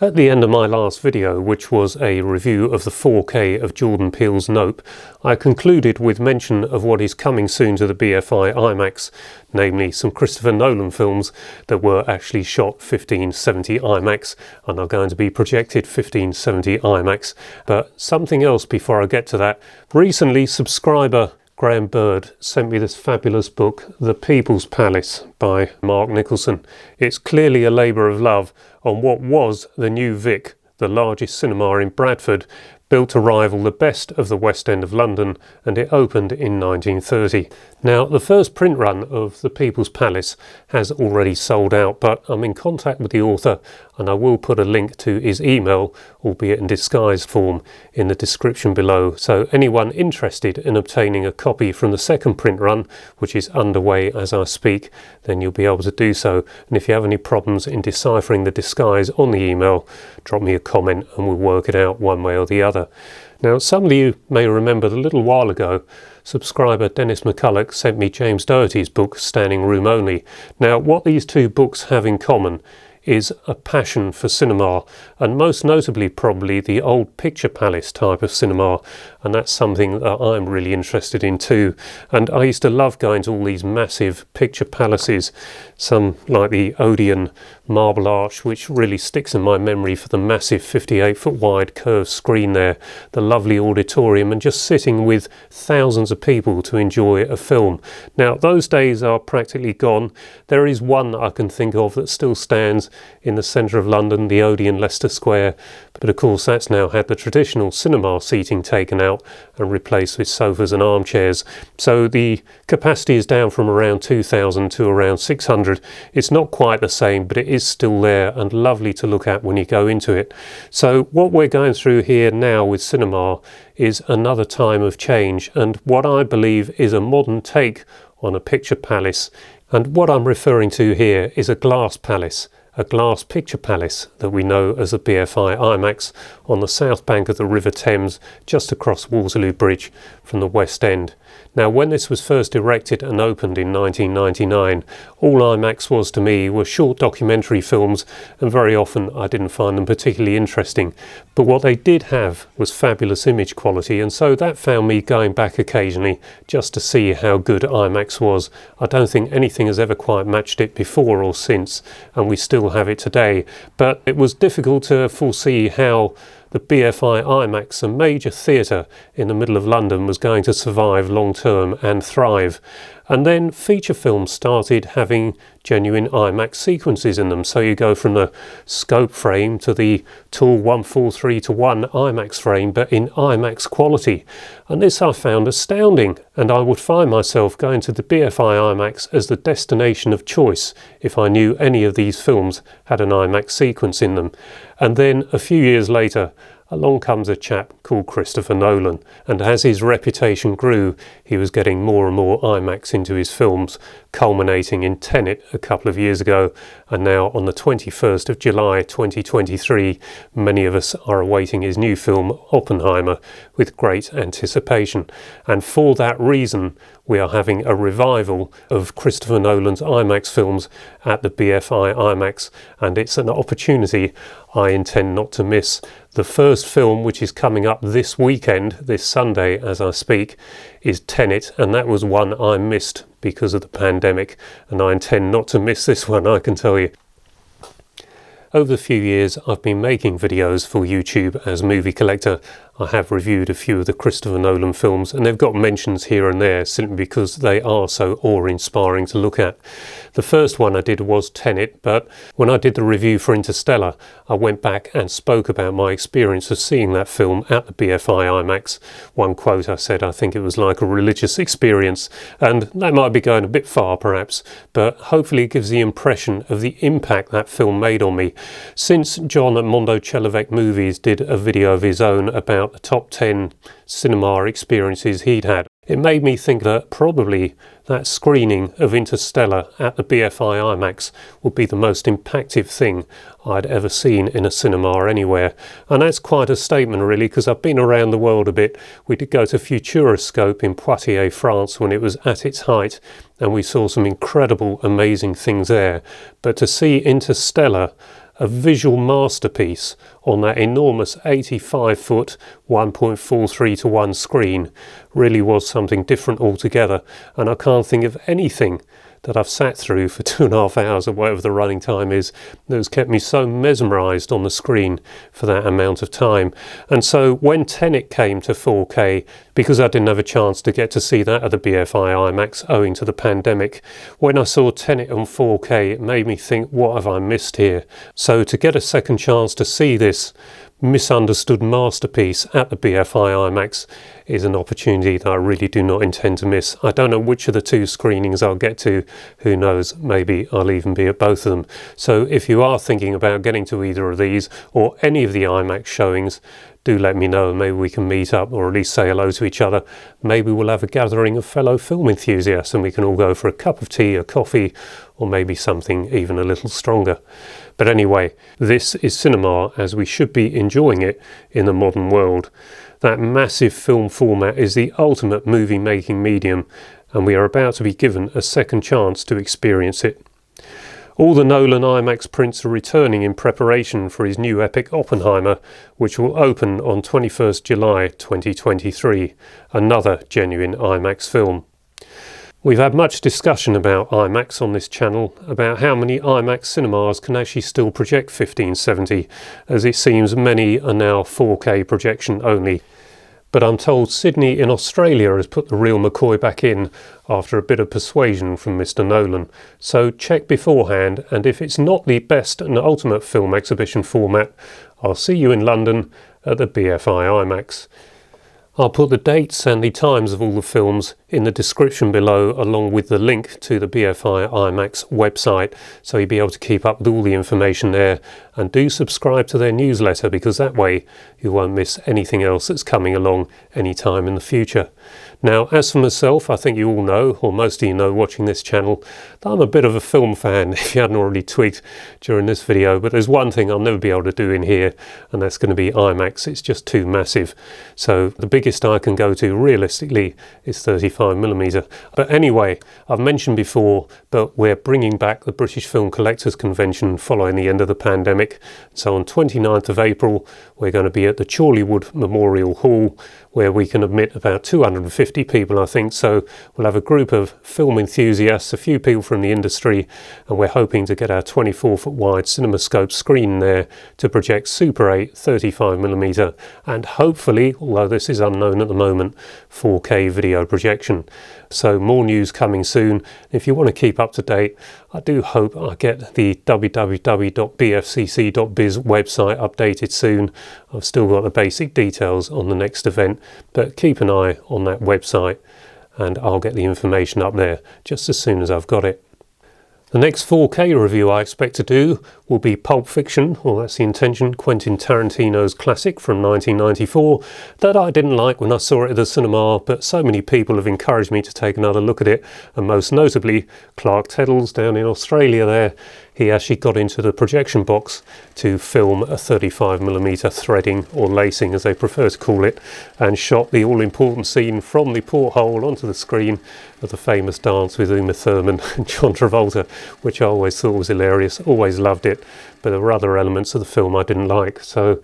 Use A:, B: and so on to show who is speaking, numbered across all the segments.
A: At the end of my last video, which was a review of the 4K of Jordan Peele's Nope, I concluded with mention of what is coming soon to the BFI IMAX, namely some Christopher Nolan films that were actually shot 1570 IMAX and are going to be projected 1570 IMAX. But something else before I get to that. Recently, subscriber Graham Bird sent me this fabulous book, The People's Palace by Mark Nicholson. It's clearly a labour of love on what was the New Vic, the largest cinema in Bradford, built to rival the best of the West End of London, and it opened in 1930. Now, the first print run of The People's Palace has already sold out, but I'm in contact with the author and I will put a link to his email, albeit in disguised form, in the description below. So anyone interested in obtaining a copy from the second print run, which is underway as I speak, then you'll be able to do so. And if you have any problems in deciphering the disguise on the email, drop me a comment and we'll work it out one way or the other. Now, some of you may remember that a little while ago, subscriber Dennis McCulloch sent me James Doherty's book, Standing Room Only. Now, what these two books have in common is a passion for cinema, and most notably probably the old picture palace type of cinema, and that's something that I'm really interested in too. And I used to love going to all these massive picture palaces, some like the Odeon Marble Arch, which really sticks in my memory for the massive 58-foot wide curved screen there, the lovely auditorium, and just sitting with thousands of people to enjoy a film. Now, those days are practically gone. There is one I can think of that still stands in the centre of London, the Odeon Leicester Square, but of course that's now had the traditional cinema seating taken out and replaced with sofas and armchairs. So the capacity is down from around 2,000 to around 600. It's not quite the same, but it is still there and lovely to look at when you go into it. So what we're going through here now with cinema is another time of change, and what I believe is a modern take on a picture palace. And what I'm referring to here is a glass palace, a glass picture palace that we know as the BFI IMAX on the south bank of the River Thames, just across Waterloo Bridge from the West End. Now, when this was first erected and opened in 1999, all IMAX was to me were short documentary films, and very often I didn't find them particularly interesting. But what they did have was fabulous image quality, and so that found me going back occasionally just to see how good IMAX was. I don't think anything has ever quite matched it before or since, and we still have it today. But it was difficult to foresee how the BFI IMAX, a major theatre in the middle of London, was going to survive long term and thrive. And then feature films started having genuine IMAX sequences in them. So you go from the scope frame to the tall 1:43:1 IMAX frame, but in IMAX quality. And this I found astounding, and I would find myself going to the BFI IMAX as the destination of choice if I knew any of these films had an IMAX sequence in them. And then a few years later, along comes a chap called Christopher Nolan, and as his reputation grew, he was getting more and more IMAX into his films, culminating in TENET a couple of years ago, and now on the 21st of July 2023, many of us are awaiting his new film Oppenheimer with great anticipation. And for that reason, we are having a revival of Christopher Nolan's IMAX films at the BFI IMAX, and it's an opportunity I intend not to miss. The first film, which is coming up this weekend, this Sunday as I speak, is TENET, and that was one I missed because of the pandemic, and I intend not to miss this one, I can tell you. Over the few years I've been making videos for YouTube as Movie Collector. I have reviewed a few of the Christopher Nolan films, and they've got mentions here and there simply because they are so awe-inspiring to look at. The first one I did was TENET, but when I did the review for INTERSTELLAR, I went back and spoke about my experience of seeing that film at the BFI IMAX. One quote I said, I think it was like a religious experience, and that might be going a bit far perhaps, but hopefully it gives the impression of the impact that film made on me. Since John at Mondo Chelovek Movies did a video of his own about the top 10 cinema experiences he'd had, it made me think that probably that screening of Interstellar at the BFI IMAX would be the most impactful thing I'd ever seen in a cinema anywhere. And that's quite a statement really, because I've been around the world a bit. We did go to Futuroscope in Poitiers, France when it was at its height, and we saw some incredible, amazing things there. But to see Interstellar, a visual masterpiece on that enormous 85-foot 1.43 to 1 screen, really was something different altogether. And I can't think of anything that I've sat through for 2.5 hours or whatever the running time is that has kept me so mesmerised on the screen for that amount of time. And so when TENET came to 4K, because I didn't have a chance to get to see that at the BFI IMAX owing to the pandemic, when I saw TENET on 4K, it made me think, what have I missed here? So to get a second chance to see this misunderstood masterpiece at the BFI IMAX is an opportunity that I really do not intend to miss. I don't know which of the two screenings I'll get to. Who knows, maybe I'll even be at both of them. So if you are thinking about getting to either of these or any of the IMAX showings, do let me know. Maybe we can meet up or at least say hello to each other. Maybe we'll have a gathering of fellow film enthusiasts and we can all go for a cup of tea, a coffee, or maybe something even a little stronger. But anyway, this is cinema as we should be enjoying it in the modern world. That massive film format is the ultimate movie-making medium, and we are about to be given a second chance to experience it. All the Nolan IMAX prints are returning in preparation for his new epic Oppenheimer, which will open on 21st July 2023, another genuine IMAX film. We've had much discussion about IMAX on this channel, about how many IMAX cinemas can actually still project 1570, as it seems many are now 4K projection only. But I'm told Sydney in Australia has put the real McCoy back in after a bit of persuasion from Mr. Nolan. So check beforehand, and if it's not the best and ultimate film exhibition format, I'll see you in London at the BFI IMAX. I'll put the dates and the times of all the films in the description below, along with the link to the BFI IMAX website, so you'll be able to keep up with all the information there. And do subscribe to their newsletter, because that way you won't miss anything else that's coming along anytime in the future. Now, as for myself, I think you all know, or most of you know watching this channel, that I'm a bit of a film fan, if you hadn't already twigged during this video. But there's one thing I'll never be able to do in here, and that's going to be IMAX. It's just too massive. So the biggest I can go to realistically is 35mm. But anyway, I've mentioned before, but we're bringing back the British Film Collectors Convention following the end of the pandemic. So on 29th of April, we're going to be at the Chorleywood Memorial Hall, where we can admit about 250 people, I think. So we'll have a group of film enthusiasts, a few people from the industry, and we're hoping to get our 24-foot wide CinemaScope screen there to project Super 8 35mm and hopefully, although this is unknown at the moment, 4K video projection. So more news coming soon. If you want to keep up to date, I do hope I get the www.bfcc.biz website updated soon. I've still got the basic details on the next event, but keep an eye on that website and I'll get the information up there just as soon as I've got it. The next 4K review I expect to do will be Pulp Fiction, or that's the intention, Quentin Tarantino's classic from 1994, that I didn't like when I saw it at the cinema, but so many people have encouraged me to take another look at it, and most notably Clark Teddles down in Australia there. He actually got into the projection box to film a 35mm threading, or lacing as they prefer to call it, and shot the all-important scene from the porthole onto the screen of the famous dance with Uma Thurman and John Travolta, which I always thought was hilarious, always loved it, but there were other elements of the film I didn't like, so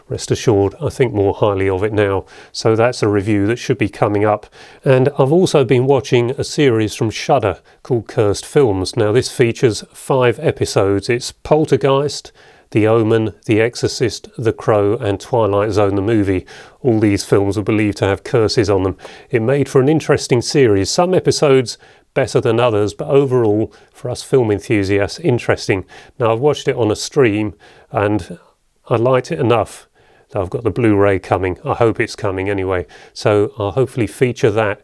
A: rest assured I think more highly of it now. So that's a review that should be coming up. And I've also been watching a series from Shudder called Cursed Films. Now this features 5 episodes. It's Poltergeist, The Omen, The Exorcist, The Crow and Twilight Zone the movie. All these films are believed to have curses on them. It made for an interesting series. Some episodes better than others, but overall, for us film enthusiasts, interesting. Now I've watched it on a stream and I liked it enough that I've got the Blu-ray coming. I hope it's coming anyway. So I'll hopefully feature that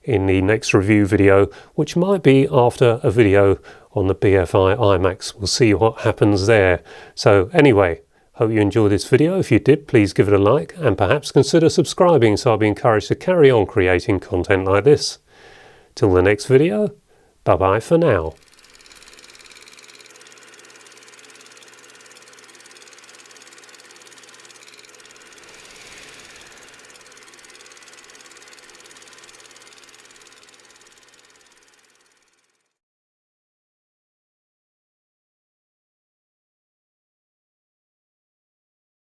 A: in the next review video, which might be after a video on the BFI IMAX. We'll see what happens there. So anyway, Hope you enjoyed this video. If you did, please give it a like and perhaps consider subscribing so I'll be encouraged to carry on creating content like this. Till the next video, bye bye for now.